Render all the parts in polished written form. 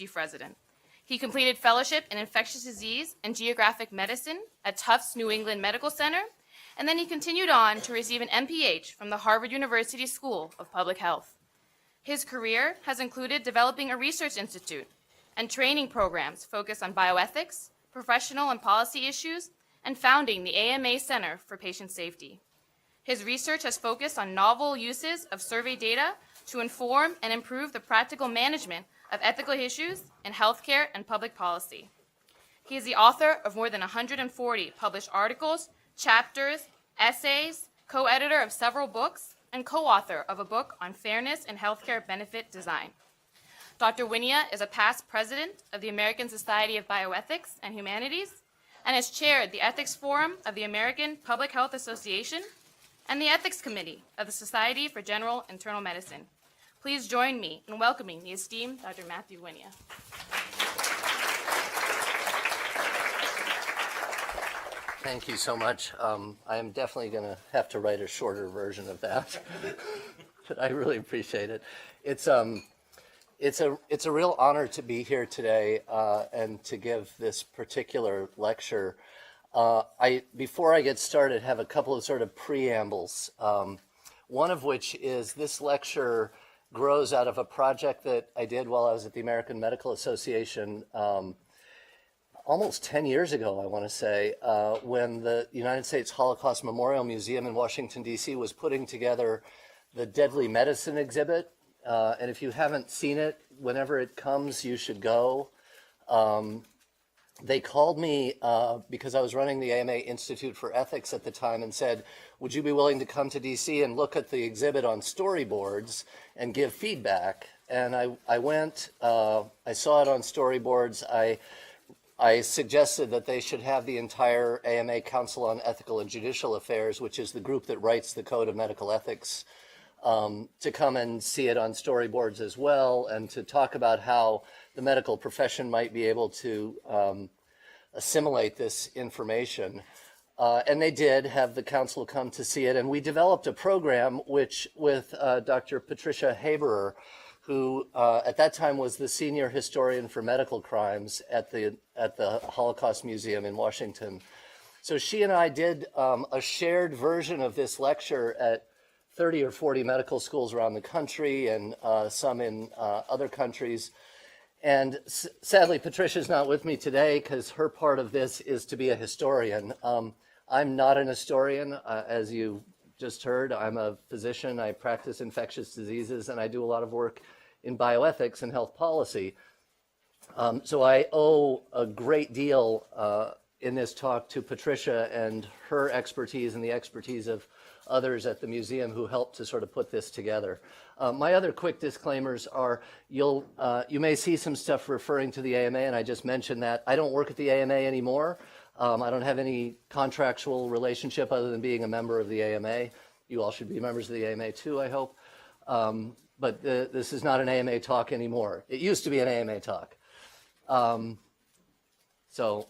chief resident. He completed fellowship in infectious disease and geographic medicine at Tufts New England Medical Center, and then he continued on to receive an MPH from the Harvard University School of Public Health. His career has included developing a research institute and training programs focused on bioethics, professional and policy issues, and founding the AMA Center for Patient Safety. His research has focused on novel uses of survey data to inform and improve the practical management of ethical issues in healthcare and public policy. He is the author of more than 140 published articles, chapters, essays, co-editor of several books, and co-author of a book on fairness in healthcare benefit design. Dr. Wynia is a past president of the American Society of Bioethics and Humanities and has chaired the Ethics Forum of the American Public Health Association and the Ethics Committee of the Society for General Internal Medicine. Please join me in welcoming the esteemed Dr. Matthew Wynia. Thank you so much. I am definitely going to have to write a shorter version of that, but I really appreciate it. It's a real honor to be here today and to give this particular lecture. Before I get started, have a couple of sort of preambles. One of which is this lecture grows out of a project that I did while I was at the American Medical Association almost 10 years ago, I want to say, when the United States Holocaust Memorial Museum in Washington, D.C. was putting together the Deadly Medicine exhibit. And if you haven't seen it, whenever it comes, you should go. They called me because I was running the AMA Institute for Ethics at the time and said, would you be willing to come to DC and look at the exhibit on storyboards and give feedback? And I went, I saw it on storyboards. I suggested that they should have the entire AMA Council on Ethical and Judicial Affairs, which is the group that writes the Code of Medical Ethics, to come and see it on storyboards as well, and to talk about how the medical profession might be able to assimilate this information. And they did have the council come to see it, and we developed a program which, with Dr. Patricia Haberer, who at that time was the senior historian for medical crimes at the Holocaust Museum in Washington. So she and I did a shared version of this lecture at 30 or 40 medical schools around the country and some in other countries. And sadly, Patricia's not with me today because her part of this is to be a historian. I'm not an historian, as you just heard. I'm a physician. I practice infectious diseases, and I do a lot of work in bioethics and health policy. So I owe a great deal in this talk to Patricia and her expertise and the expertise of others at the museum who helped to sort of put this together. My other quick disclaimers are you may see some stuff referring to the AMA, and I just mentioned that. I don't work at the AMA anymore. I don't have any contractual relationship other than being a member of the AMA. You all should be members of the AMA too, I hope. But this is not an AMA talk anymore. It used to be an AMA talk. So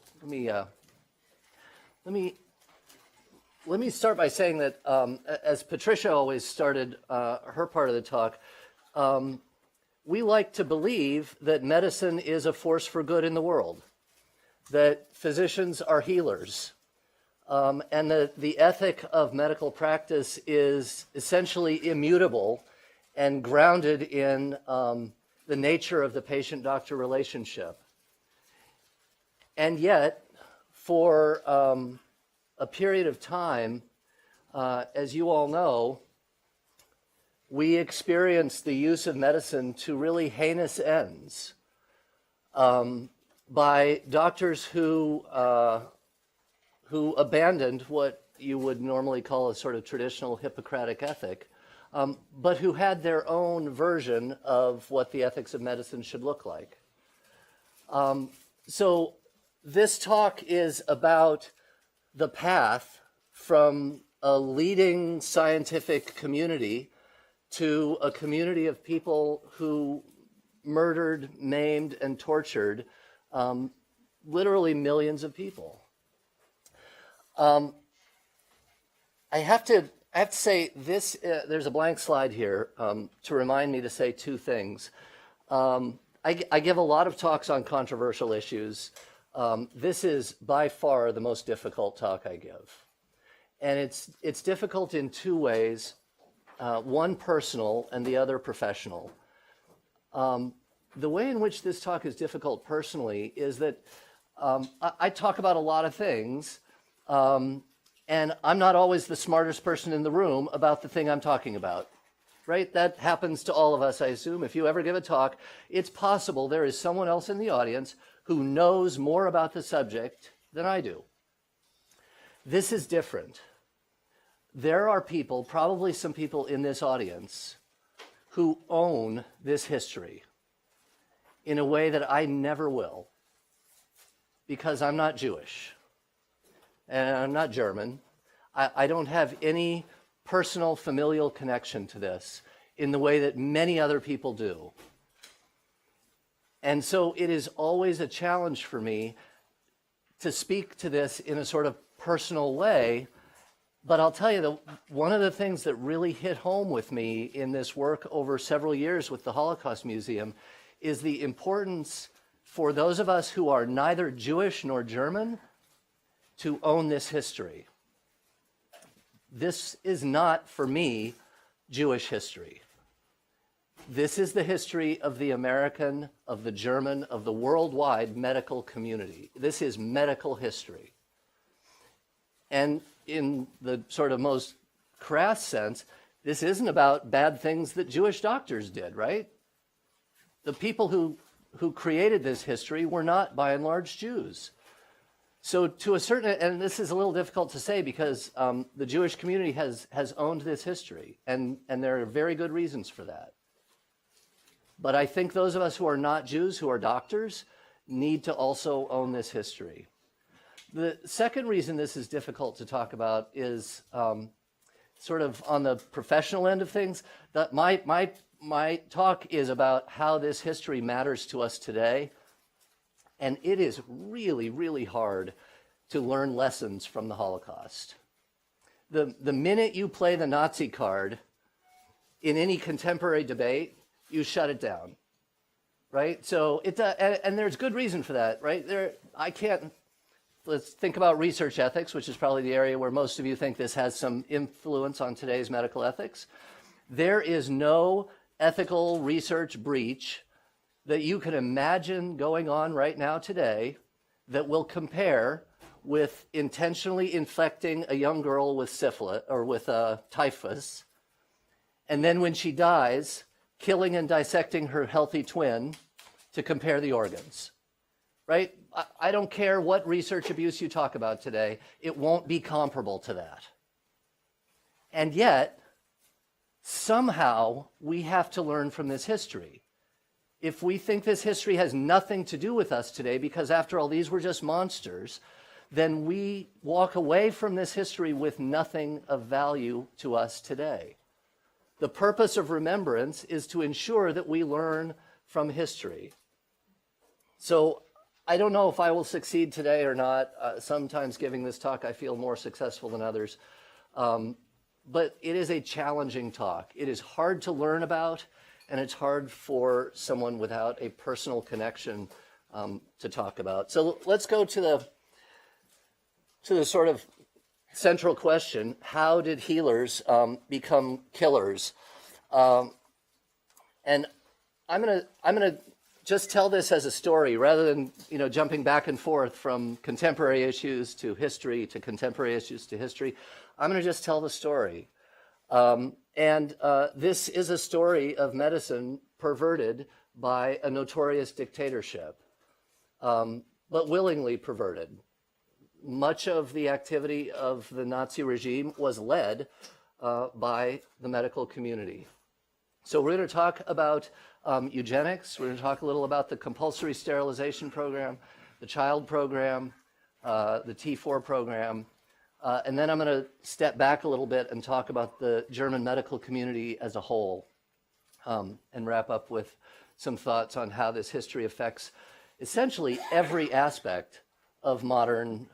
let me start by saying that as Patricia always started her part of the talk, we like to believe that medicine is a force for good in the world, that physicians are healers, and that the ethic of medical practice is essentially immutable and grounded in the nature of the patient-doctor relationship. And yet, for a period of time, as you all know, we experienced the use of medicine to really heinous ends by doctors who abandoned what you would normally call a sort of traditional Hippocratic ethic, but who had their own version of what the ethics of medicine should look like. So this talk is about the path from a leading scientific community to a community of people who murdered, maimed, and tortured literally millions of people. I have to say this, there's a blank slide here to remind me to say two things. I give a lot of talks on controversial issues. This is by far the most difficult talk I give. And it's difficult in two ways, one personal and the other professional. The way in which this talk is difficult personally is that I talk about a lot of things, and I'm not always the smartest person in the room about the thing I'm talking about, right? That happens to all of us, I assume. If you ever give a talk, it's possible there is someone else in the audience who knows more about the subject than I do. This is different. There are people, probably some people in this audience, who own this history in a way that I never will, because I'm not Jewish and I'm not German. I don't have any personal familial connection to this in the way that many other people do. And so it is always a challenge for me to speak to this in a sort of personal way. But I'll tell you, one of the things that really hit home with me in this work over several years with the Holocaust Museum is the importance for those of us who are neither Jewish nor German to own this history. This is not, for me, Jewish history. This is the history of the American, of the German, of the worldwide medical community. This is medical history. And in the sort of most crass sense, this isn't about bad things that Jewish doctors did, right? The people who created this history were not, by and large, Jews. So to a certain, and this is a little difficult to say because the Jewish community has owned this history, and there are very good reasons for that. But I think those of us who are not Jews, who are doctors, need to also own this history. The second reason this is difficult to talk about is sort of on the professional end of things. That my talk is about how this history matters to us today. And it is really, really hard to learn lessons from the Holocaust. The minute you play the Nazi card in any contemporary debate, you shut it down, right? So and there's good reason for that, right? Let's think about research ethics, which is probably the area where most of you think this has some influence on today's medical ethics. There is no ethical research breach that you can imagine going on right now today that will compare with intentionally infecting a young girl with syphilis or with typhus, and then when she dies, killing and dissecting her healthy twin to compare the organs, right? I don't care what research abuse you talk about today, it won't be comparable to that. And yet, somehow we have to learn from this history. If we think this history has nothing to do with us today, because after all, these were just monsters, then we walk away from this history with nothing of value to us today. The purpose of remembrance is to ensure that we learn from history. So I don't know if I will succeed today or not. Sometimes giving this talk, I feel more successful than others. But it is a challenging talk. It is hard to learn about, and it's hard for someone without a personal connection to talk about. So let's go to the sort of central question: how did healers become killers? And I'm gonna just tell this as a story rather than jumping back and forth from contemporary issues to history to contemporary issues to history. I'm gonna just tell the story. This is a story of medicine perverted by a notorious dictatorship, but willingly perverted. Much of the activity of the Nazi regime was led by the medical community. So we're going to talk about eugenics. We're going to talk a little about the compulsory sterilization program, the child program, the T4 program, and then I'm going to step back a little bit and talk about the German medical community as a whole, and wrap up with some thoughts on how this history affects essentially every aspect of modern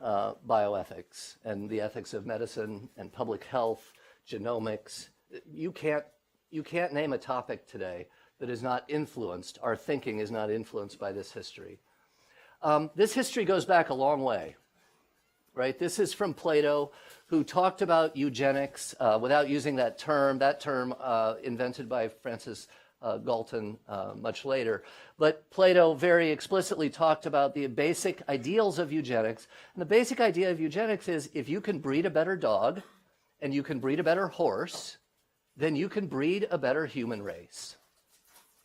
bioethics and the ethics of medicine and public health, genomics. You can't name a topic today that is not influenced, our thinking is not influenced by this history. This history goes back a long way, right? This is from Plato, who talked about eugenics without using that term invented by Francis Galton much later. But Plato very explicitly talked about the basic ideals of eugenics. And the basic idea of eugenics is if you can breed a better dog and you can breed a better horse, then you can breed a better human race.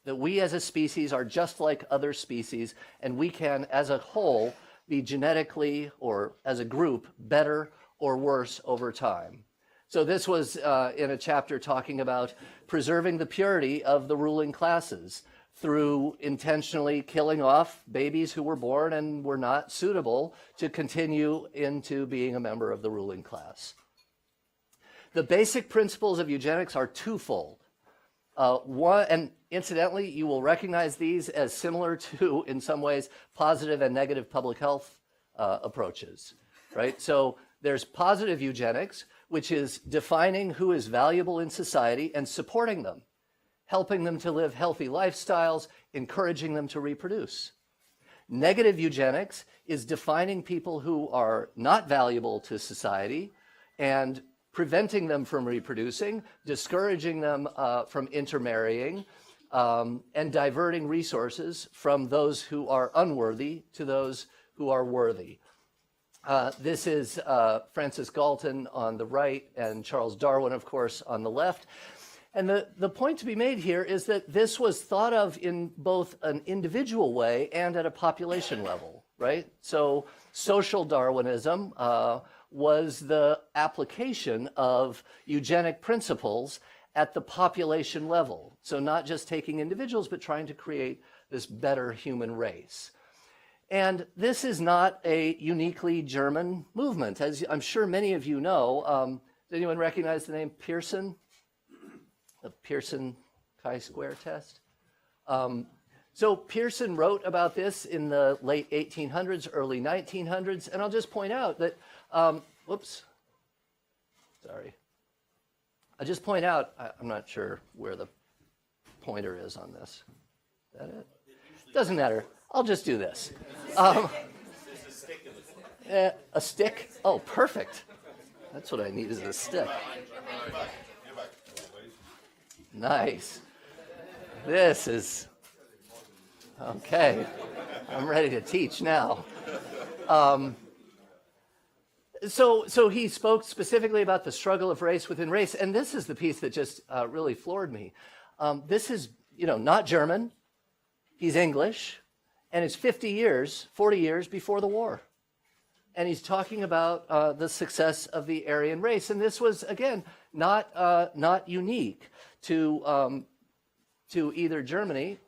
That we as a species are just like other species, and we can, as a whole, be genetically, or as a group, better or worse over time. So this was in a chapter talking about preserving the purity of the ruling classes through intentionally killing off babies who were born and were not suitable to continue into being a member of the ruling class. The basic principles of eugenics are twofold. One, and incidentally, you will recognize these as similar to, in some ways, positive and negative public health approaches, right? So there's positive eugenics, which is defining who is valuable in society and supporting them, helping them to live healthy lifestyles, encouraging them to reproduce. Negative eugenics is defining people who are not valuable to society and preventing them from reproducing, discouraging them from intermarrying, and diverting resources from those who are unworthy to those who are worthy. This is Francis Galton on the right and Charles Darwin, of course, on the left. And the point to be made here is that this was thought of in both an individual way and at a population level, right? So social Darwinism was the application of eugenic principles at the population level. So not just taking individuals, but trying to create this better human race. And this is not a uniquely German movement. As I'm sure many of you know, does anyone recognize the name Pearson? The Pearson chi-square test? So Pearson wrote about this in the late 1800s, early 1900s, and I'll just point out that, whoops, sorry. I'll just point out, I'm not sure where the pointer is on this. Is that it? Doesn't matter. I'll just do this. A stick? Oh, perfect. That's what I need is a stick. Nice. This is, okay. I'm ready to teach now. So he spoke specifically about the struggle of race within race, and this is the piece that just really floored me. This is, not German. He's English, and it's 40 years before the war. And he's talking about the success of the Aryan race, and this was, again, not unique to either Germany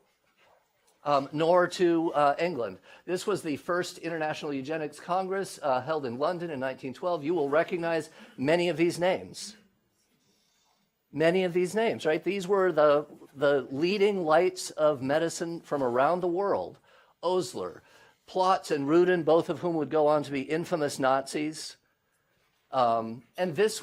nor to England. This was the first International Eugenics Congress held in London in 1912. You will recognize many of these names. Many of these names, right? These were the leading lights of medicine from around the world. Osler, Plotz and Rudin, both of whom would go on to be infamous Nazis. And these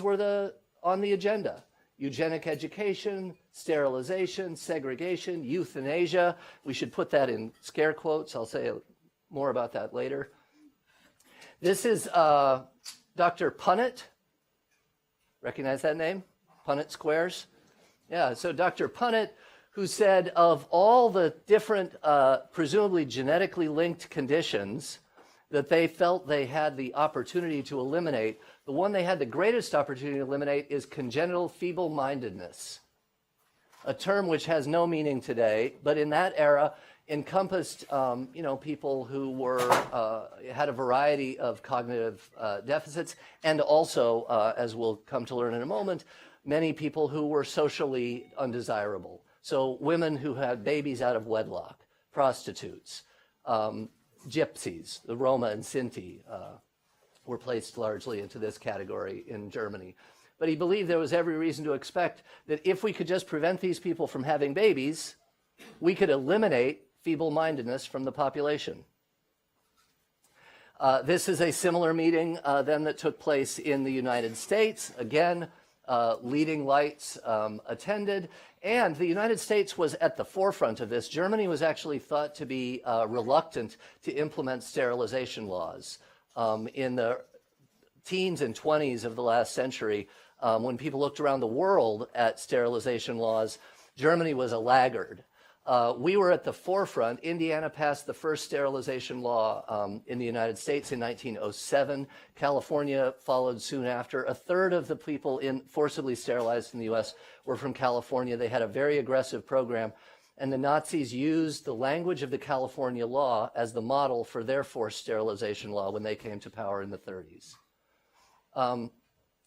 were on the agenda. Eugenic education, sterilization, segregation, euthanasia. We should put that in scare quotes. I'll say more about that later. This is Dr. Punnett. Recognize that name? Punnett Squares? Yeah, so Dr. Punnett, who said of all the different presumably genetically linked conditions that they felt they had the opportunity to eliminate, the one they had the greatest opportunity to eliminate is congenital feeble-mindedness, a term which has no meaning today, but in that era encompassed people who had a variety of cognitive deficits, and also, as we'll come to learn in a moment, many people who were socially undesirable. So women who had babies out of wedlock, prostitutes, gypsies, the Roma and Sinti were placed largely into this category in Germany. But he believed there was every reason to expect that if we could just prevent these people from having babies, we could eliminate feeble-mindedness from the population. This is a similar meeting then that took place in the United States. Again, leading lights attended, and the United States was at the forefront of this. Germany was actually thought to be reluctant to implement sterilization laws. In the teens and 20s of the last century, when people looked around the world at sterilization laws, Germany was a laggard. We were at the forefront. Indiana passed the first sterilization law in the United States in 1907. California followed soon after. A third of the people forcibly sterilized in the U.S. were from California. They had a very aggressive program, and the Nazis used the language of the California law as the model for their forced sterilization law when they came to power in the 30s.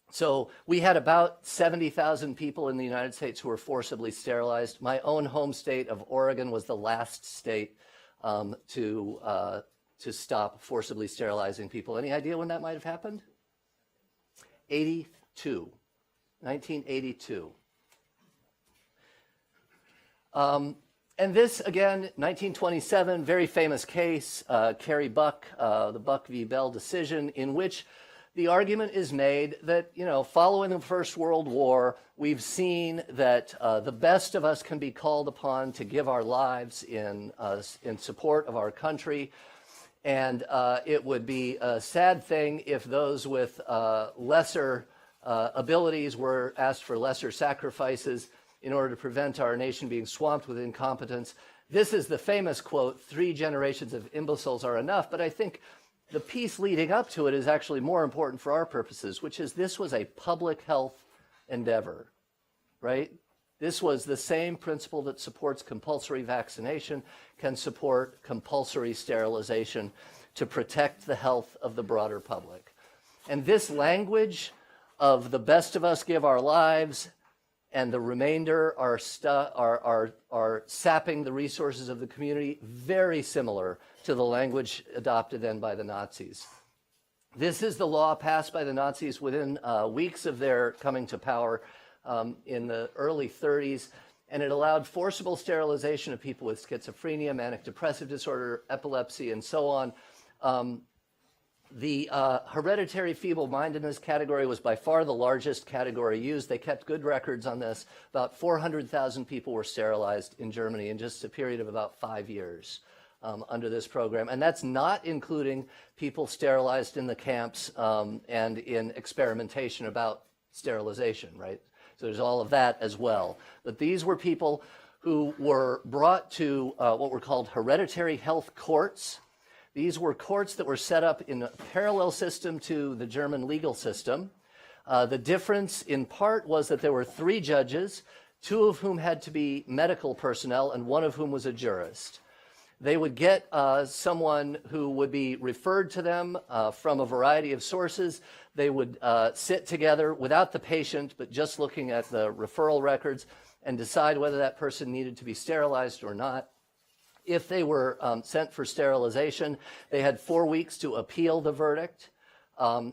So we had about 70,000 people in the United States who were forcibly sterilized. My own home state of Oregon was the last state to stop forcibly sterilizing people. Any idea when that might have happened? 1982. And this, again, 1927, very famous case, Kerry Buck, the Buck v. Bell decision, in which the argument is made that, following the First World War, we've seen that the best of us can be called upon to give our lives in support of our country. And it would be a sad thing if those with lesser abilities were asked for lesser sacrifices in order to prevent our nation being swamped with incompetence. This is the famous quote, 3 generations of imbeciles are enough. But I think the piece leading up to it is actually more important for our purposes, which is this was a public health endeavor, right? This was the same principle that supports compulsory vaccination, can support compulsory sterilization to protect the health of the broader public. And this language of the best of us give our lives and the remainder are sapping the resources of the community, very similar to the language adopted then by the Nazis. This is the law passed by the Nazis within weeks of their coming to power in the early 30s, and it allowed forcible sterilization of people with schizophrenia, manic depressive disorder, epilepsy, and so on. The hereditary feeble-mindedness category was by far the largest category used. They kept good records on this. About 400,000 people were sterilized in Germany in just a period of about 5 years under this program. And that's not including people sterilized in the camps and in experimentation about sterilization, right? So there's all of that as well. But these were people who were brought to what were called hereditary health courts. These were courts that were set up in a parallel system to the German legal system. The difference in part was that there were 3 judges, 2 of whom had to be medical personnel and 1 of whom was a jurist. They would get someone who would be referred to them from a variety of sources. They would sit together without the patient, but just looking at the referral records and decide whether that person needed to be sterilized or not. If they were sent for sterilization, they had 4 weeks to appeal the verdict.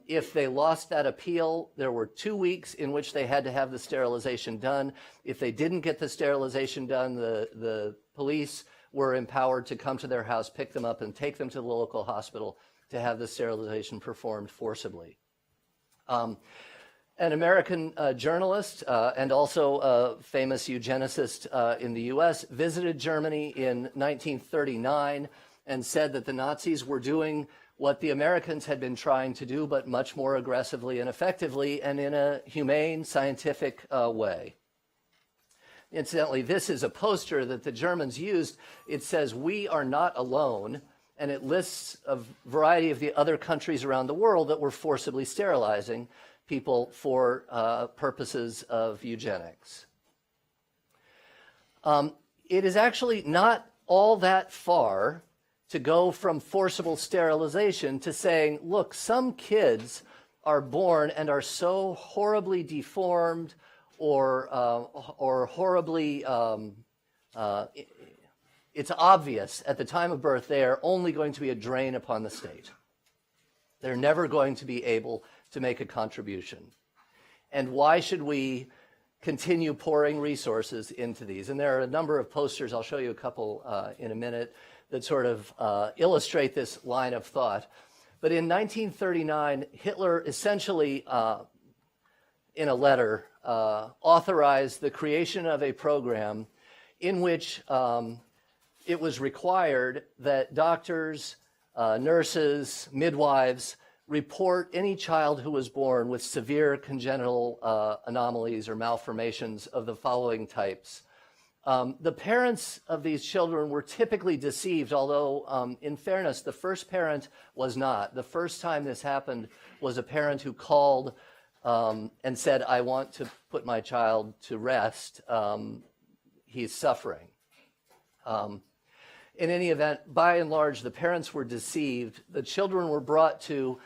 If they lost that appeal, there were 2 weeks in which they had to have the sterilization done. If they didn't get the sterilization done, the police were empowered to come to their house, pick them up, and take them to the local hospital to have the sterilization performed forcibly. An American journalist and also a famous eugenicist in the U.S. visited Germany in 1939 and said that the Nazis were doing what the Americans had been trying to do, but much more aggressively and effectively and in a humane, scientific way. Incidentally, this is a poster that the Germans used. It says, "We are not alone," and it lists a variety of the other countries around the world that were forcibly sterilizing people for purposes of eugenics. It is actually not all that far to go from forcible sterilization to saying, look, some kids are born and are so horribly deformed or horribly, it's obvious at the time of birth they are only going to be a drain upon the state. They're never going to be able to make a contribution. And why should we continue pouring resources into these? And there are a number of posters, I'll show you a couple in a minute, that sort of illustrate this line of thought. But in 1939, Hitler essentially in a letter, authorized the creation of a program in which it was required that doctors, nurses, midwives report any child who was born with severe congenital anomalies or malformations of the following types. The parents of these children were typically deceived, although in fairness, the first parent was not. The first time this happened was a parent who called and said, I want to put my child to rest. He's suffering. In any event, by and large, the parents were deceived. The children were brought to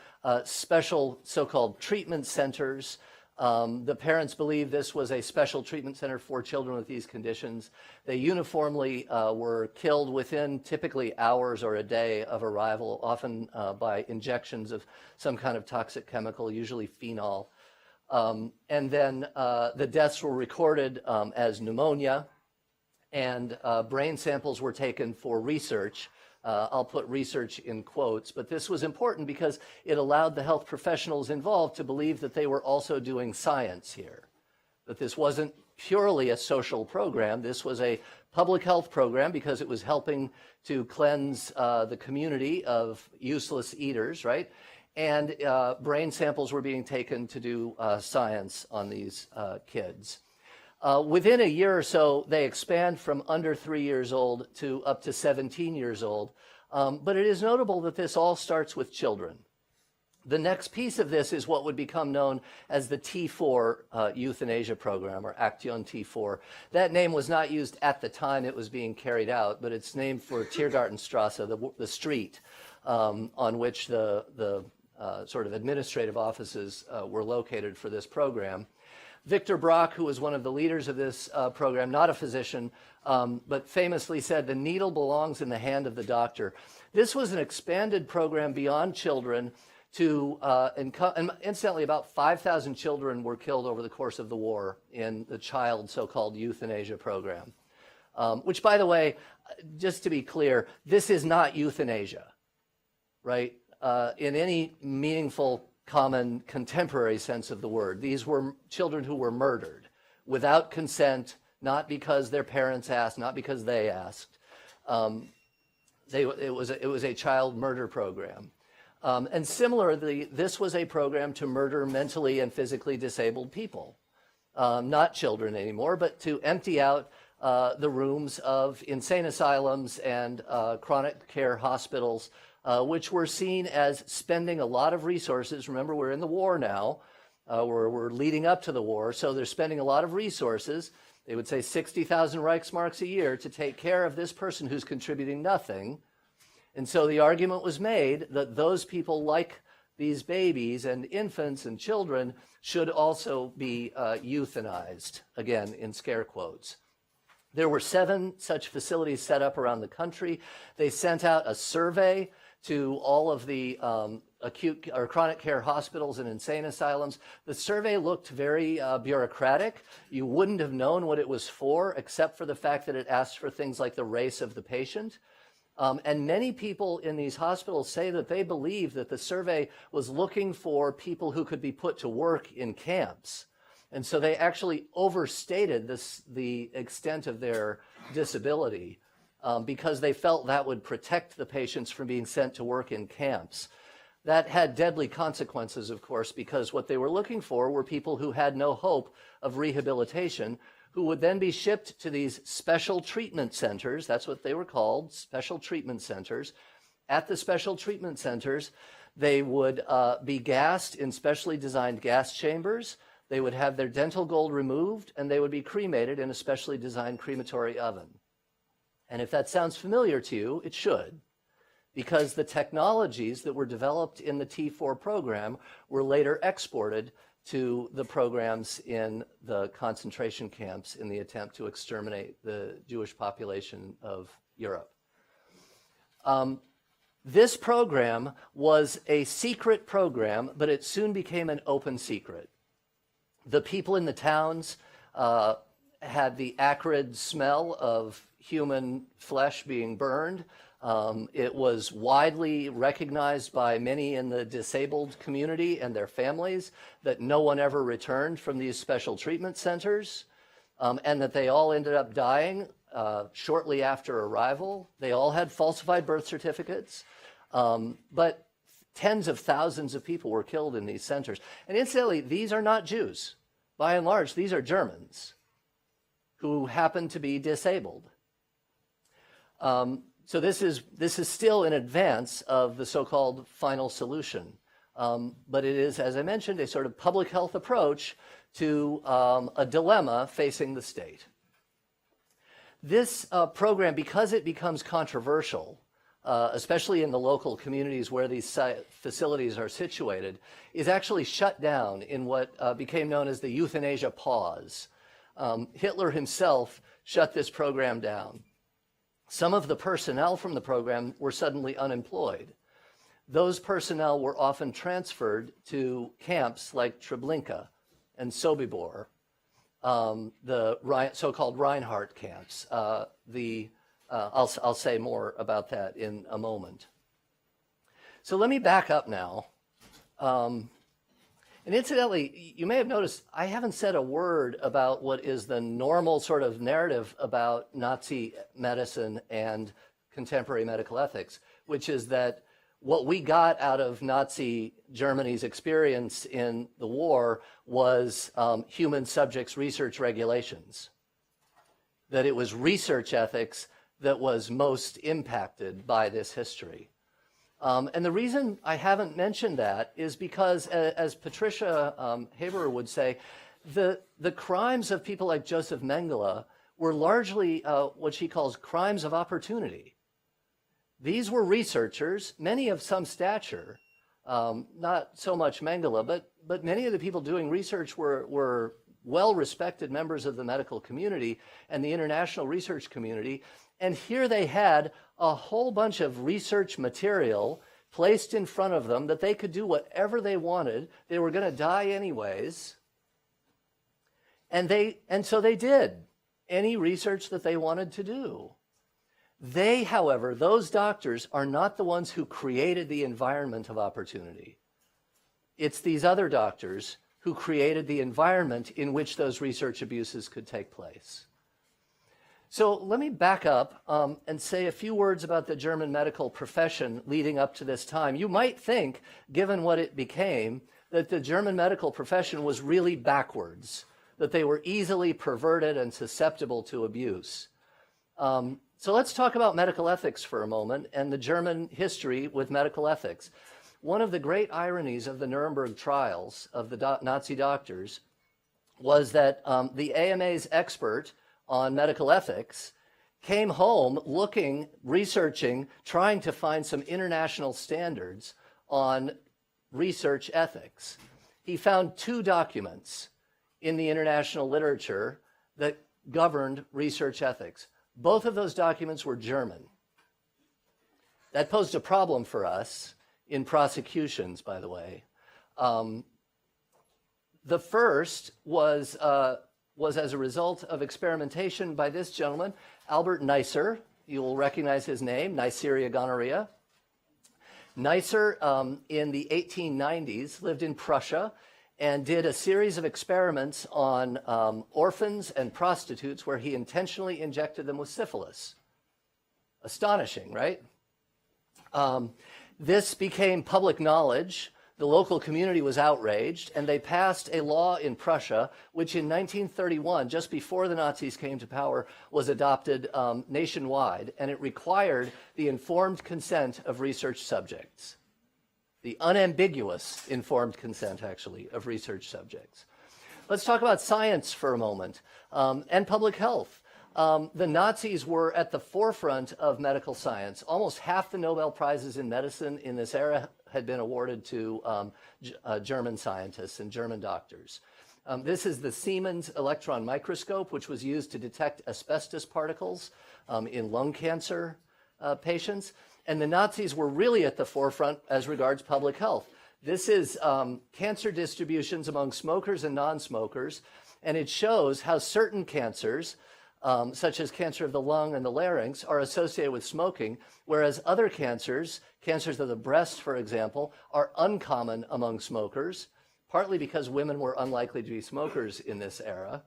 special so-called treatment centers. The parents believed this was a special treatment center for children with these conditions. They uniformly were killed within typically hours or a day of arrival, often by injections of some kind of toxic chemical, usually phenol. And then the deaths were recorded as pneumonia, and brain samples were taken for research. I'll put research in quotes, but this was important because it allowed the health professionals involved to believe that they were also doing science here, that this wasn't purely a social program. This was a public health program because it was helping to cleanse the community of useless eaters, right? And brain samples were being taken to do science on these kids. Within a year or so, they expand from under 3 years old to up to 17 years old. But it is notable that this all starts with children. The next piece of this is what would become known as the T4 euthanasia program, or Action T4. That name was not used at the time it was being carried out, but it's named for Tiergartenstrasse, the street on which the sort of administrative offices were located for this program. Victor Brock, who was one of the leaders of this program, not a physician, but famously said, the needle belongs in the hand of the doctor. This was an expanded program beyond children to, and incidentally, about 5,000 children were killed over the course of the war in the child so-called euthanasia program. Which, by the way, just to be clear, this is not euthanasia, right? In any meaningful common contemporary sense of the word. These were children who were murdered without consent, not because their parents asked, not because they asked. It was a child murder program. And similarly, this was a program to murder mentally and physically disabled people, not children anymore, but to empty out the rooms of insane asylums and chronic care hospitals, which were seen as spending a lot of resources. Remember, we're in the war now. We're leading up to the war, so they're spending a lot of resources. They would say 60,000 Reichsmarks a year to take care of this person who's contributing nothing. And so the argument was made that those people, like these babies and infants and children, should also be euthanized, again, in scare quotes. There were 7 such facilities set up around the country. They sent out a survey to all of the acute or chronic care hospitals and insane asylums. The survey looked very bureaucratic. You wouldn't have known what it was for, except for the fact that it asked for things like the race of the patient. And many people in these hospitals say that they believe that the survey was looking for people who could be put to work in camps. And so they actually overstated the extent of their disability because they felt that would protect the patients from being sent to work in camps. That had deadly consequences, of course, because what they were looking for were people who had no hope of rehabilitation, who would then be shipped to these special treatment centers. That's what they were called, special treatment centers. At the special treatment centers, they would be gassed in specially designed gas chambers. They would have their dental gold removed, and they would be cremated in a specially designed crematory oven. And if that sounds familiar to you, it should, because the technologies that were developed in the T4 program were later exported to the programs in the concentration camps in the attempt to exterminate the Jewish population of Europe. This program was a secret program, but it soon became an open secret. The people in the towns had the acrid smell of human flesh being burned. It was widely recognized by many in the disabled community and their families that no one ever returned from these special treatment centers, and that they all ended up dying shortly after arrival. They all had falsified birth certificates, but tens of thousands of people were killed in these centers. And incidentally, these are not Jews. By and large, these are Germans who happen to be disabled. So this is still in advance of the so-called final solution. But it is, as I mentioned, a sort of public health approach to a dilemma facing the state. This program, because it becomes controversial, especially in the local communities where these facilities are situated, is actually shut down in what became known as the euthanasia pause. Hitler himself shut this program down. Some of the personnel from the program were suddenly unemployed. Those personnel were often transferred to camps like Treblinka and Sobibor, the so-called Reinhardt camps. I'll say more about that in a moment. So let me back up now. And incidentally, you may have noticed I haven't said a word about what is the normal sort of narrative about Nazi medicine and contemporary medical ethics, which is that what we got out of Nazi Germany's experience in the war was human subjects research regulations, that it was research ethics that was most impacted by this history. And the reason I haven't mentioned that is because, as Patricia Haber would say, the crimes of people like Joseph Mengele were largely what she calls crimes of opportunity. These were researchers, many of some stature, not so much Mengele, but many of the people doing research were well-respected members of the medical community and the international research community. And here they had a whole bunch of research material placed in front of them that they could do whatever they wanted. They were going to die anyways. And so they did any research that they wanted to do. They, however, those doctors are not the ones who created the environment of opportunity. It's these other doctors who created the environment in which those research abuses could take place. So let me back up and say a few words about the German medical profession leading up to this time. You might think, given what it became, that the German medical profession was really backwards, that they were easily perverted and susceptible to abuse. So let's talk about medical ethics for a moment and the German history with medical ethics. One of the great ironies of the Nuremberg trials of the Nazi doctors was that the AMA's expert on medical ethics came home looking, researching, trying to find some international standards on research ethics. He found 2 documents in the international literature that governed research ethics. Both of those documents were German. That posed a problem for us in prosecutions, by the way. The first was as a result of experimentation by this gentleman, Albert Neisser. You will recognize his name, Neisseria gonorrhea. Neisser, in the 1890s, lived in Prussia and did a series of experiments on orphans and prostitutes where he intentionally injected them with syphilis. Astonishing, right? This became public knowledge. The local community was outraged, and they passed a law in Prussia, which in 1931, just before the Nazis came to power, was adopted nationwide, and it required the informed consent of research subjects. The unambiguous informed consent, actually, of research subjects. Let's talk about science for a moment, and public health. The Nazis were at the forefront of medical science. Almost half the Nobel Prizes in medicine in this era had been awarded to German scientists and German doctors. This is the Siemens electron microscope, which was used to detect asbestos particles in lung cancer patients. And the Nazis were really at the forefront as regards public health. This is cancer distributions among smokers and non-smokers, and it shows how certain cancers such as cancer of the lung and the larynx, are associated with smoking, whereas other cancers, cancers of the breast, for example, are uncommon among smokers, partly because women were unlikely to be smokers in this era.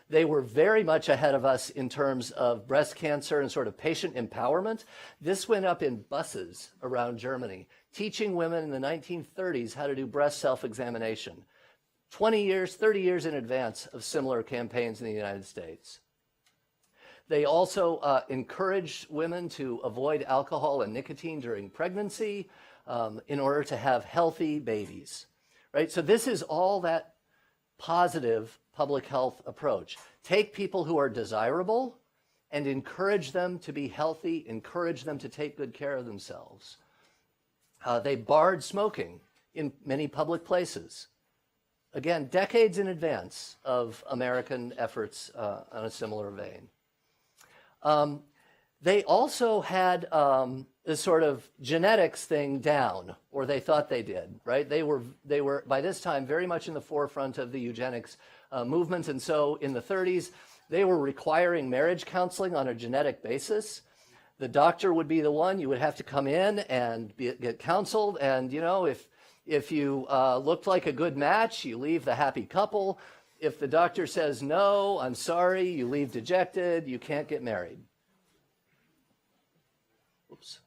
They were very much ahead of us in terms of breast cancer and sort of patient empowerment. This went up in buses around Germany, teaching women in the 1930s how to do breast self-examination. 20 years, 30 years in advance of similar campaigns in the United States. They also encouraged women to avoid alcohol and nicotine during pregnancy in order to have healthy babies, right? So this is all that positive public health approach. Take people who are desirable and encourage them to be healthy, encourage them to take good care of themselves. They barred smoking in many public places. Again, decades in advance of American efforts on a similar vein. They also had this sort of genetics thing down, or they thought they did, right? They were by this time very much in the forefront of the eugenics movement, and so in the 30s, they were requiring marriage counseling on a genetic basis. The doctor would be the one, you would have to come in and get counseled, and you know, if you looked like a good match, you leave the happy couple. If the doctor says, no, I'm sorry, you leave dejected, you can't get married. Oops.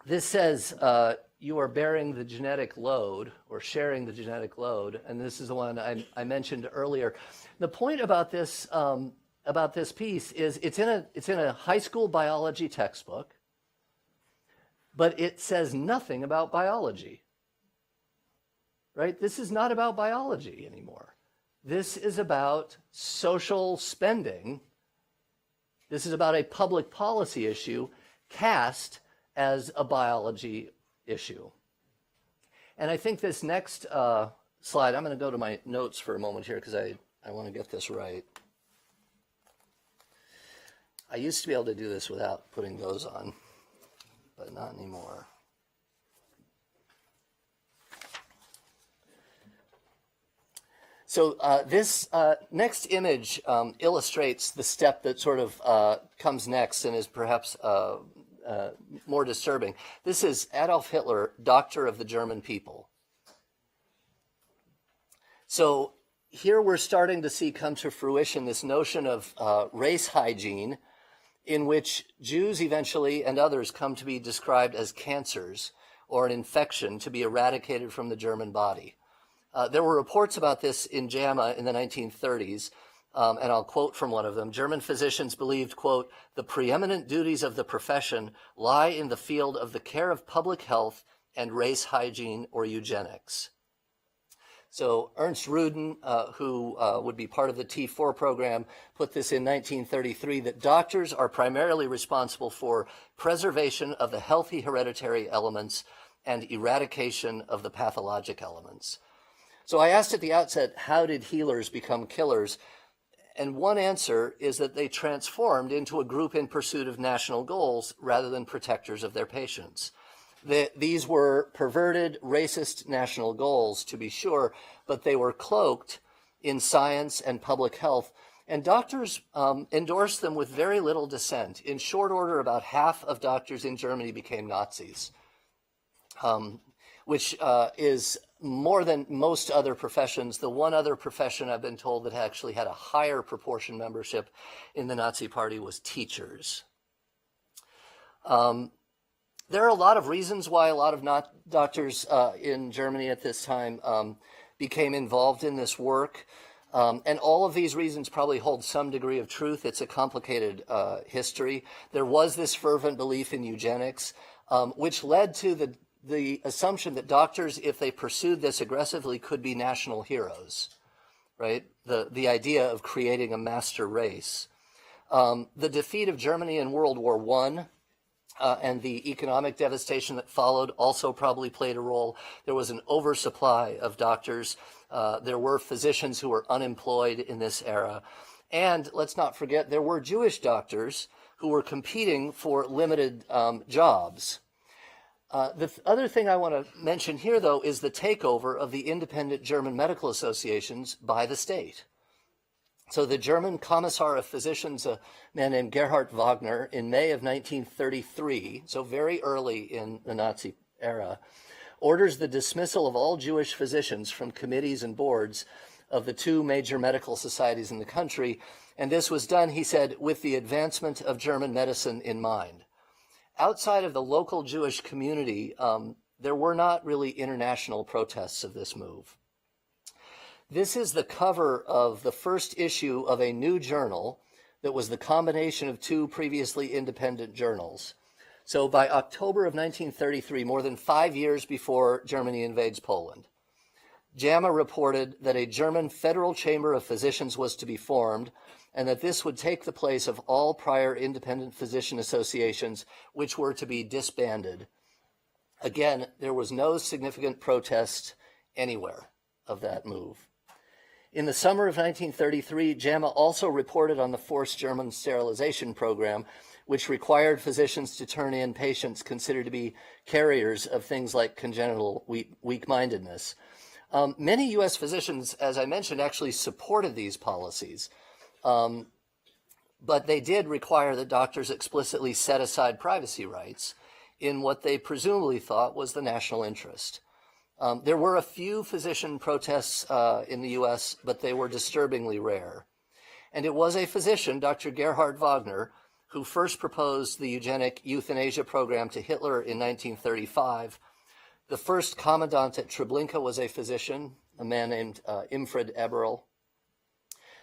This says you are bearing the genetic load or sharing the genetic load, and this is the one I mentioned earlier. The point about this piece is it's in a high school biology textbook, but it says nothing about biology, right? This is not about biology anymore. This is about social spending. This is about a public policy issue cast as a biology issue. And I think this next slide, I'm going to go to my notes for a moment here because I want to get this right. I used to be able to do this without putting those on, but not anymore. So this next image illustrates the step that sort of comes next and is perhaps more disturbing. This is Adolf Hitler, doctor of the German people. So here we're starting to see come to fruition this notion of race hygiene, in which Jews eventually and others come to be described as cancers or an infection to be eradicated from the German body. There were reports about this in JAMA in the 1930s, and I'll quote from one of them. German physicians believed, quote, the preeminent duties of the profession lie in the field of the care of public health and race hygiene or eugenics. So Ernst Ruden, who would be part of the T4 program, put this in 1933, that doctors are primarily responsible for preservation of the healthy hereditary elements and eradication of the pathologic elements. So I asked at the outset, how did healers become killers? And one answer is that they transformed into a group in pursuit of national goals rather than protectors of their patients. These were perverted, racist national goals, to be sure, but they were cloaked in science and public health, and doctors endorsed them with very little dissent. In short order, about half of doctors in Germany became Nazis, which is more than most other professions. The one other profession I've been told that actually had a higher proportion membership in the Nazi Party was teachers. There are a lot of reasons why a lot of doctors in Germany at this time became involved in this work. And all of these reasons probably hold some degree of truth. It's a complicated history. There was this fervent belief in eugenics, which led to the assumption that doctors, if they pursued this aggressively, could be national heroes, right? The idea of creating a master race. The defeat of Germany in World War I and the economic devastation that followed also probably played a role. There was an oversupply of doctors. There were physicians who were unemployed in this era. And let's not forget, there were Jewish doctors who were competing for limited jobs. The other thing I want to mention here, though, is the takeover of the independent German medical associations by the state. So the German Commissar of Physicians, a man named Gerhard Wagner, in May of 1933, so very early in the Nazi era, orders the dismissal of all Jewish physicians from committees and boards of the two major medical societies in the country. And this was done, he said, with the advancement of German medicine in mind. Outside of the local Jewish community, there were not really international protests of this move. This is the cover of the first issue of a new journal that was the combination of two previously independent journals. So by October of 1933, more than 5 years before Germany invades Poland, JAMA reported that a German Federal Chamber of Physicians was to be formed, and that this would take the place of all prior independent physician associations, which were to be disbanded. Again, there was no significant protest anywhere of that move. In the summer of 1933, JAMA also reported on the forced German sterilization program, which required physicians to turn in patients considered to be carriers of things like congenital weak-mindedness. Many U.S. physicians, as I mentioned, actually supported these policies, but they did require that doctors explicitly set aside privacy rights in what they presumably thought was the national interest. There were a few physician protests in the U.S., but they were disturbingly rare. And it was a physician, Dr. Gerhard Wagner, who first proposed the eugenic euthanasia program to Hitler in 1935. The first commandant at Treblinka was a physician, a man named Imfried Eberl.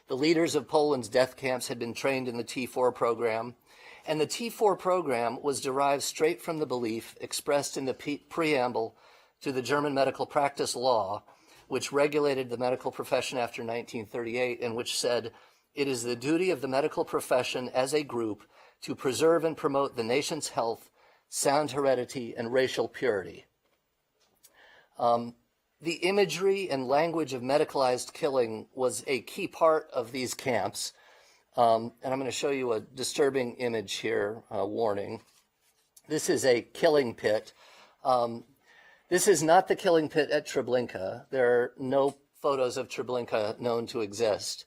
The leaders of Poland's death camps had been trained in the T4 program, and the T4 program was derived straight from the belief expressed in the preamble to the German medical practice law, which regulated the medical profession after 1938, and which said, "It is the duty of the medical profession as a group to preserve and promote the nation's health, sound heredity, and racial purity." The imagery and language of medicalized killing was a key part of these camps. And I'm going to show you a disturbing image here, warning. This is a killing pit. This is not the killing pit at Treblinka. There are no photos of Treblinka known to exist,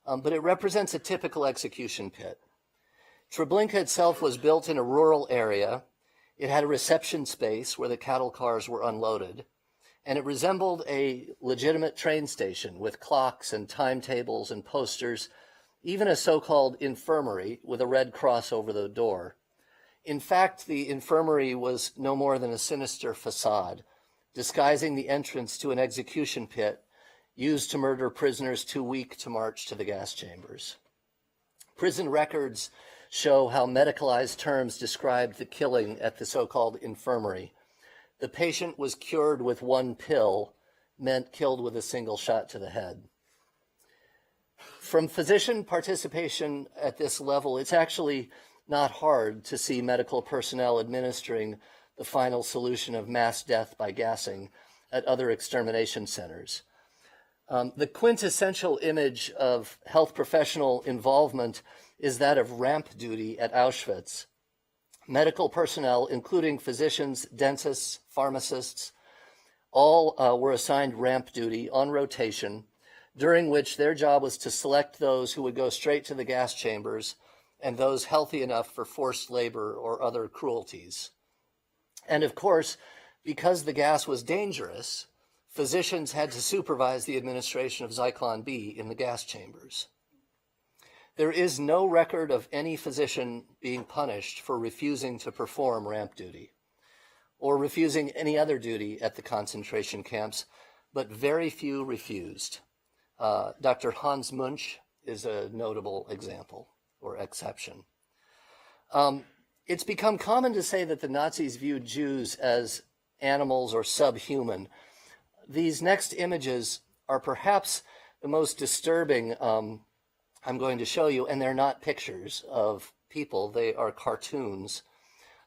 but it represents a typical execution pit. Treblinka itself was built in a rural area. It had a reception space where the cattle cars were unloaded, and it resembled a legitimate train station with clocks and timetables and posters, even a so-called infirmary with a red cross over the door. In fact, the infirmary was no more than a sinister facade, disguising the entrance to an execution pit used to murder prisoners too weak to march to the gas chambers. Prison records show how medicalized terms described the killing at the so-called infirmary. The patient was cured with one pill, meant killed with a single shot to the head. From physician participation at this level, it's actually not hard to see medical personnel administering the final solution of mass death by gassing at other extermination centers. The quintessential image of health professional involvement is that of ramp duty at Auschwitz. Medical personnel, including physicians, dentists, pharmacists, all were assigned ramp duty on rotation, during which their job was to select those who would go straight to the gas chambers and those healthy enough for forced labor or other cruelties. And of course, because the gas was dangerous, physicians had to supervise the administration of Zyklon B in the gas chambers. There is no record of any physician being punished for refusing to perform ramp duty or refusing any other duty at the concentration camps, but very few refused. Dr. Hans Munch is a notable example or exception. It's become common to say that the Nazis viewed Jews as animals or subhuman. These next images are perhaps the most disturbing I'm going to show you, and they're not pictures of people, they are cartoons.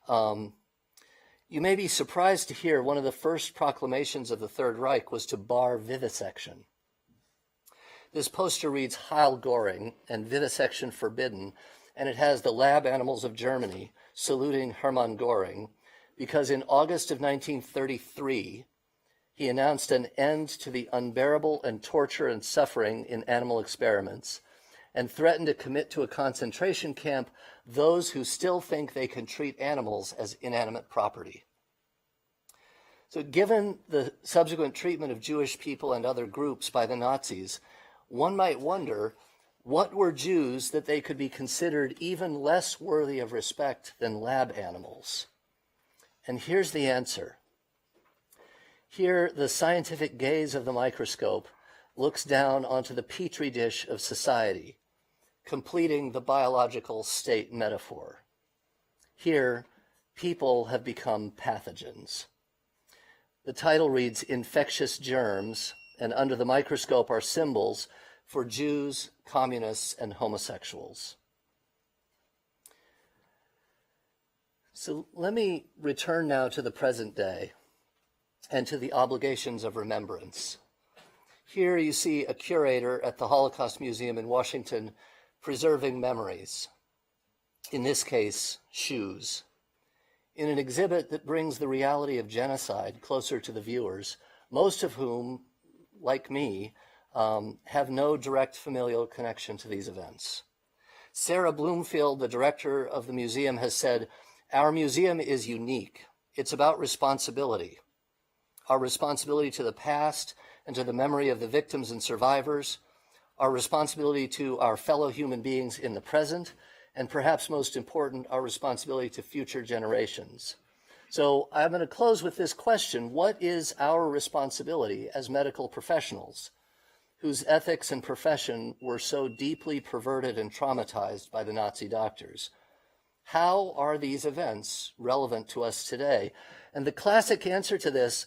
You may be surprised to hear one of the first proclamations of the Third Reich was to bar vivisection. This poster reads Heil Göring and vivisection forbidden, and it has the lab animals of Germany saluting Hermann Göring, because in August of 1933, he announced an end to the unbearable and torture and suffering in animal experiments, and threaten to commit to a concentration camp those who still think they can treat animals as inanimate property. So given the subsequent treatment of Jewish people and other groups by the Nazis, one might wonder, what were Jews that they could be considered even less worthy of respect than lab animals? And here's the answer. Here, the scientific gaze of the microscope looks down onto the petri dish of society, completing the biological state metaphor. Here, people have become pathogens. The title reads Infectious Germs, and under the microscope are symbols for Jews, communists, and homosexuals. So let me return now to the present day and to the obligations of remembrance. Here you see a curator at the Holocaust Museum in Washington preserving memories, in this case, shoes, in an exhibit that brings the reality of genocide closer to the viewers, most of whom, like me, have no direct familial connection to these events. Sarah Bloomfield, the director of the museum, has said, "Our museum is unique. It's about responsibility. Our responsibility to the past and to the memory of the victims and survivors, our responsibility to our fellow human beings in the present, and perhaps most important, our responsibility to future generations." So I'm going to close with this question. What is our responsibility as medical professionals whose ethics and profession were so deeply perverted and traumatized by the Nazi doctors? How are these events relevant to us today? And the classic answer to this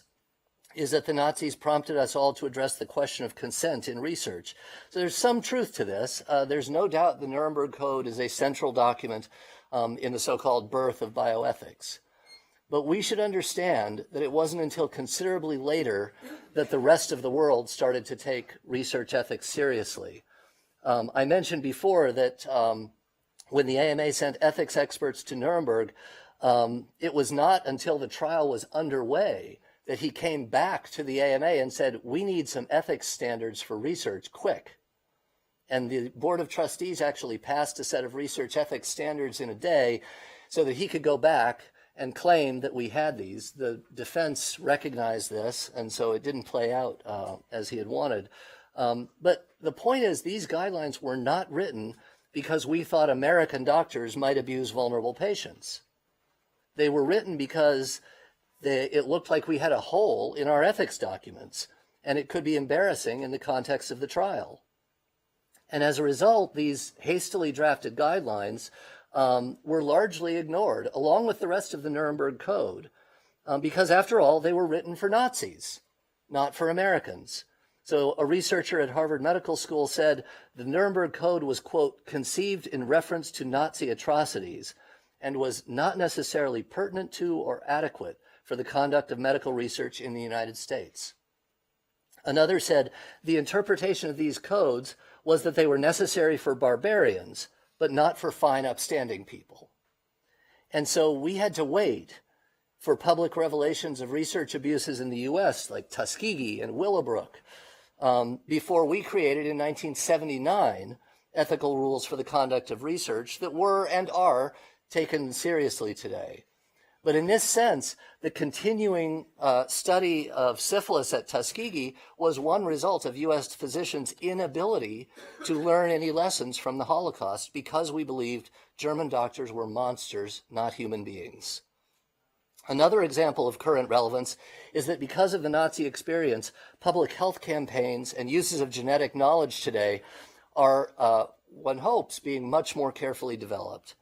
is that the Nazis prompted us all to address the question of consent in research. So there's some truth to this. There's no doubt the Nuremberg Code is a central document in the so-called birth of bioethics. But we should understand that it wasn't until considerably later that the rest of the world started to take research ethics seriously. I mentioned before that when the AMA sent ethics experts to Nuremberg, it was not until the trial was underway that he came back to the AMA and said, "We need some ethics standards for research, quick." And the Board of Trustees actually passed a set of research ethics standards in a day so that he could go back and claim that we had these. The defense recognized this, and so it didn't play out as he had wanted. But the point is, these guidelines were not written because we thought American doctors might abuse vulnerable patients. They were written because it looked like we had a hole in our ethics documents, and it could be embarrassing in the context of the trial. And as a result, these hastily drafted guidelines were largely ignored, along with the rest of the Nuremberg Code, because after all, they were written for Nazis, not for Americans. So a researcher at Harvard Medical School said the Nuremberg Code was, quote, conceived in reference to Nazi atrocities and was not necessarily pertinent to or adequate for the conduct of medical research in the United States. Another said the interpretation of these codes was that they were necessary for barbarians, but not for fine, upstanding people. And so we had to wait for public revelations of research abuses in the US, like Tuskegee and Willowbrook, before we created in 1979 ethical rules for the conduct of research that were and are taken seriously today. But in this sense, the continuing study of syphilis at Tuskegee was one result of U.S. physicians' inability to learn any lessons from the Holocaust because we believed German doctors were monsters, not human beings. Another example of current relevance is that because of the Nazi experience, public health campaigns and uses of genetic knowledge today are, one hopes, being much more carefully developed.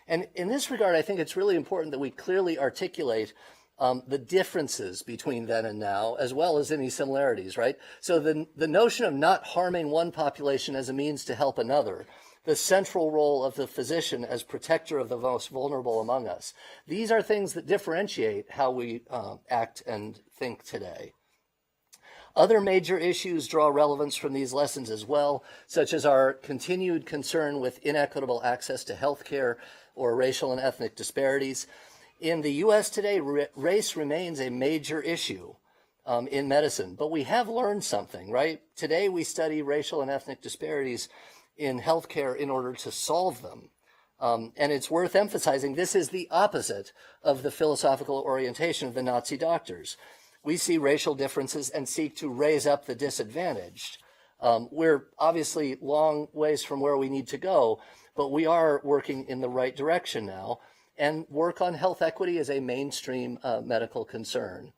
And in this regard, I think it's really important that we clearly articulate the differences between then and now, as well as any similarities, right? So the notion of not harming one population as a means to help another, the central role of the physician as protector of the most vulnerable among us, these are things that differentiate how we act and think today. Other major issues draw relevance from these lessons as well, such as our continued concern with inequitable access to health care or racial and ethnic disparities. In the U.S. today, race remains a major issue in medicine, but we have learned something, right? Today we study racial and ethnic disparities in healthcare in order to solve them. And it's worth emphasizing this is the opposite of the philosophical orientation of the Nazi doctors. We see racial differences and seek to raise up the disadvantaged. We're obviously long ways from where we need to go, but we are working in the right direction now, and work on health equity is a mainstream medical concern.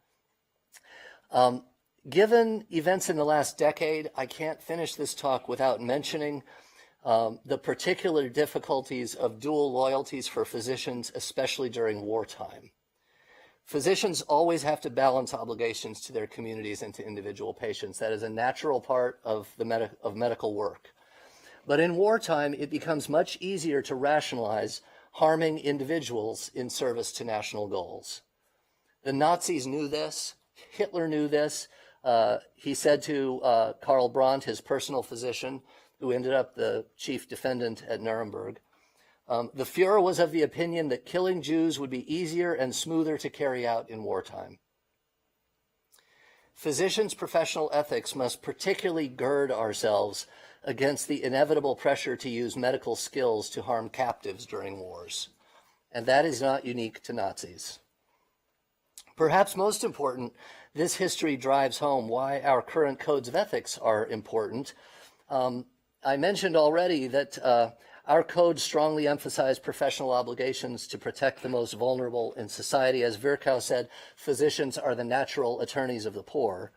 Given events in the last decade, I can't finish this talk without mentioning the particular difficulties of dual loyalties for physicians, especially during wartime. Physicians always have to balance obligations to their communities and to individual patients. That is a natural part of medical work. But in wartime, it becomes much easier to rationalize harming individuals in service to national goals. The Nazis knew this. Hitler knew this. He said to Karl Brandt, his personal physician, who ended up the chief defendant at Nuremberg, the Fuhrer was of the opinion that killing Jews would be easier and smoother to carry out in wartime. Physicians' professional ethics must particularly gird ourselves against the inevitable pressure to use medical skills to harm captives during wars. And that is not unique to Nazis. Perhaps most important, this history drives home why our current codes of ethics are important. I mentioned already that our codes strongly emphasize professional obligations to protect the most vulnerable in society. As Virchow said, physicians are the natural attorneys of the poor.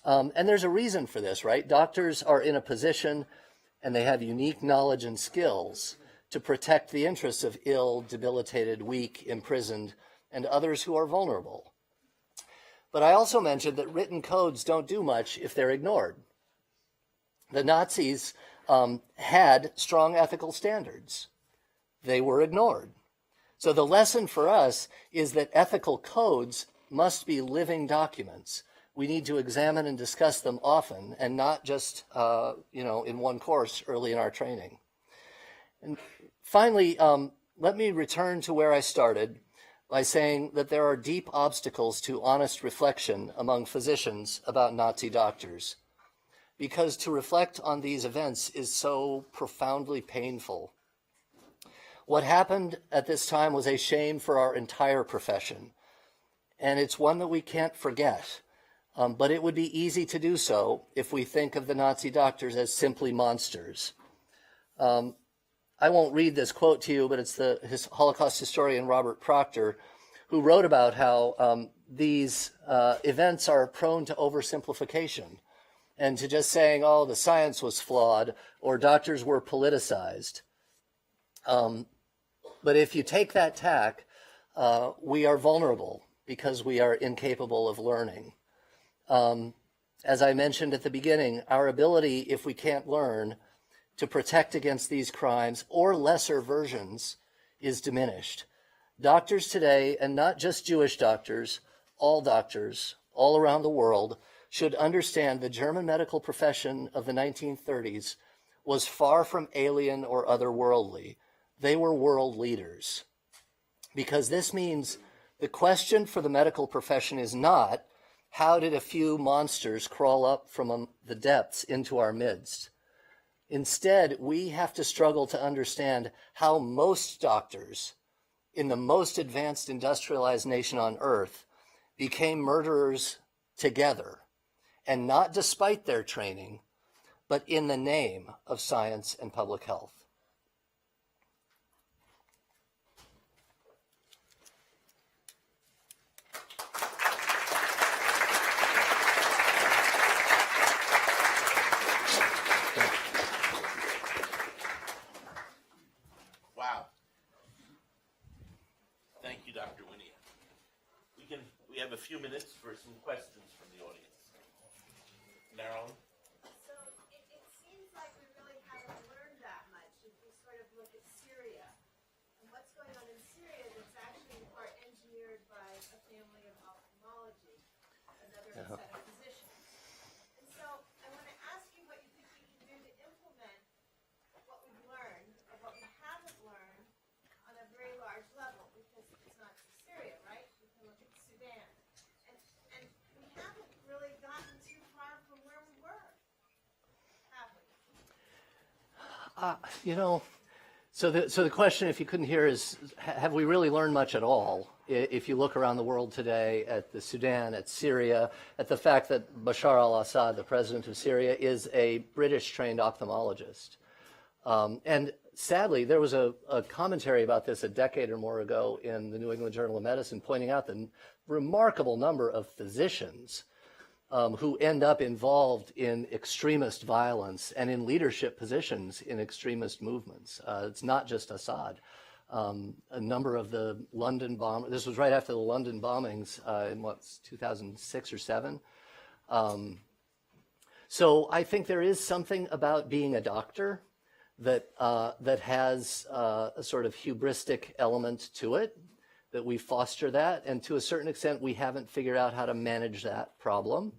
And there's a reason for this, right? Doctors are in a position, and they have unique knowledge and skills to protect the interests of ill, debilitated, weak, imprisoned, and others who are vulnerable. But I also mentioned that written codes don't do much if they're ignored. The Nazis had strong ethical standards. They were ignored. So the lesson for us is that ethical codes must be living documents. We need to examine and discuss them often, and not just in one course early in our training. And finally, let me return to where I started by saying that there are deep obstacles to honest reflection among physicians about Nazi doctors, because to reflect on these events is so profoundly painful. What happened at this time was a shame for our entire profession, and it's one that we can't forget. But it would be easy to do so if we think of the Nazi doctors as simply monsters. I won't read this quote to you, but it's his Holocaust historian Robert Proctor, who wrote about how these events are prone to oversimplification and to just saying, oh, the science was flawed or doctors were politicized. But if you take that tack, we are vulnerable because we are incapable of learning. As I mentioned at the beginning, our ability, if we can't learn, to protect against these crimes or lesser versions is diminished. Doctors today, and not just Jewish doctors all around the world, should understand the German medical profession of the 1930s was far from alien or otherworldly. They were world leaders. Because this means the question for the medical profession is not, how did a few monsters crawl up from the depths into our midst? Instead, we have to struggle to understand how most doctors in the most advanced industrialized nation on earth became murderers together, and not despite their training, but in the name of science and public health. Wow. Thank you, Dr. Wynia. We have a few minutes for some questions from the audience. Marilyn? So it seems like we really haven't learned that much if we sort of look at Syria and what's going on in Syria that's actually in part engineered by a family of ophthalmology, another set of physicians. And so I want to ask you what you think we can do to implement what we've learned or what we haven't learned on a very large level, because it's not just Syria, right? We can look at Sudan. And we haven't really gotten too far from where we were. You know, so the question, if you couldn't hear, is have we really learned much at all? If you look around the world today at the Sudan, at Syria, at the fact that Bashar al-Assad, the president of Syria, is a British-trained ophthalmologist. And sadly, there was a commentary about this a decade or more ago in the New England Journal of Medicine pointing out the remarkable number of physicians who end up involved in extremist violence and in leadership positions in extremist movements. It's not just Assad. A number of the London bombings, this was right after the London bombings in 2006 or 7. So I think there is something about being a doctor that has a sort of hubristic element to it, that we foster that, and to a certain extent we haven't figured out how to manage that problem,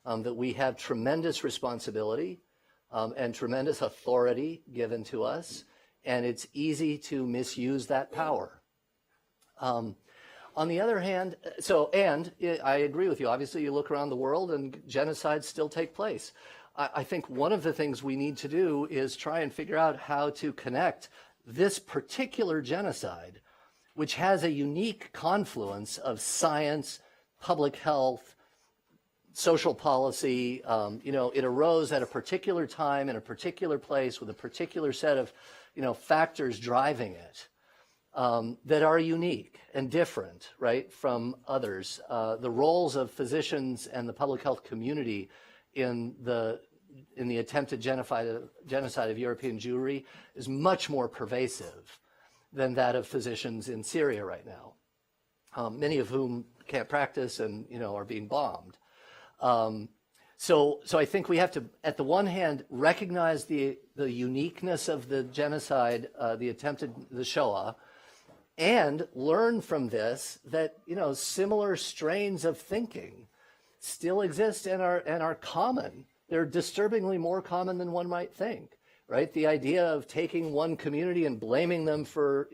that we have tremendous responsibility and tremendous authority given to us, and it's easy to misuse that power. On the other hand, I agree with you, obviously you look around the world and genocides still take place. I think one of the things we need to do is try and figure out how to connect this particular genocide, which has a unique confluence of science, public health, social policy. It arose at a particular time in a particular place with a particular set of, factors driving it that are unique and different, right, from others. The roles of physicians and the public health community in the attempted genocide of European Jewry is much more pervasive than that of physicians in Syria right now, many of whom can't practice and are being bombed. So I think we have to, at the one hand, recognize the uniqueness of the genocide, the Shoah, and learn from this that similar strains of thinking still exist and are common. They're disturbingly more common than one might think, right? The idea of taking one community and blaming them for,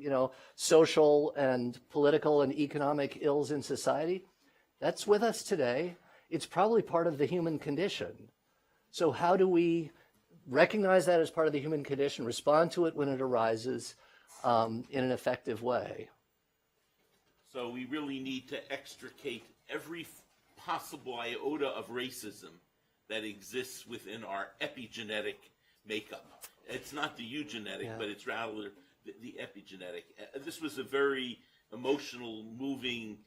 social and political and economic ills in society, that's with us today. It's probably part of the human condition. So how do we recognize that as part of the human condition, respond to it when it arises in an effective way? So we really need to extricate every possible iota of racism that exists within our epigenetic makeup. It's not the eugenetic, but it's rather the epigenetic. This was a very emotional, moving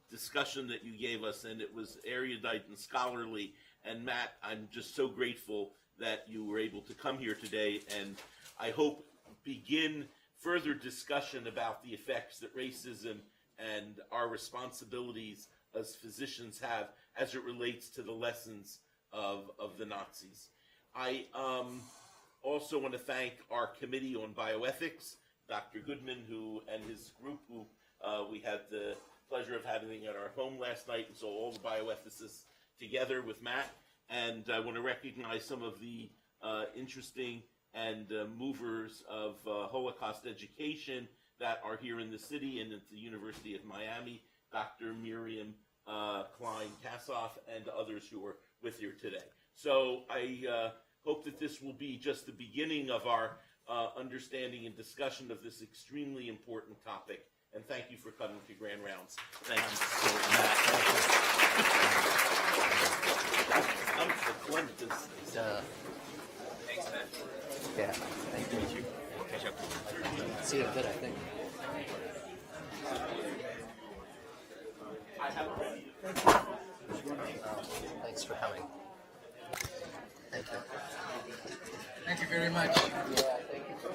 discussion that you gave us, and it was erudite and scholarly. And Matt, I'm just so grateful that you were able to come here today, and I hope begin further discussion about the effects that racism and our responsibilities as physicians have as it relates to the lessons of the Nazis. I also want to thank our committee on bioethics, Dr. Goodman, and his group, who we had the pleasure of having at our home last night, and so all the bioethicists together with Matt. And I want to recognize some of the interesting and movers of Holocaust education that are here in the city and at the University of Miami, Dr. Miriam Klein-Kassoff, and others who are with you today. So I hope that this will be just the beginning of our understanding and discussion of this extremely important topic. And thank you for coming to Grand Rounds. Thank you so much. I'm for Columbus. Thanks, man. Yeah, thank you. Catch up. See you in a bit, I think. Thanks for coming. Thank you. Thank you very much.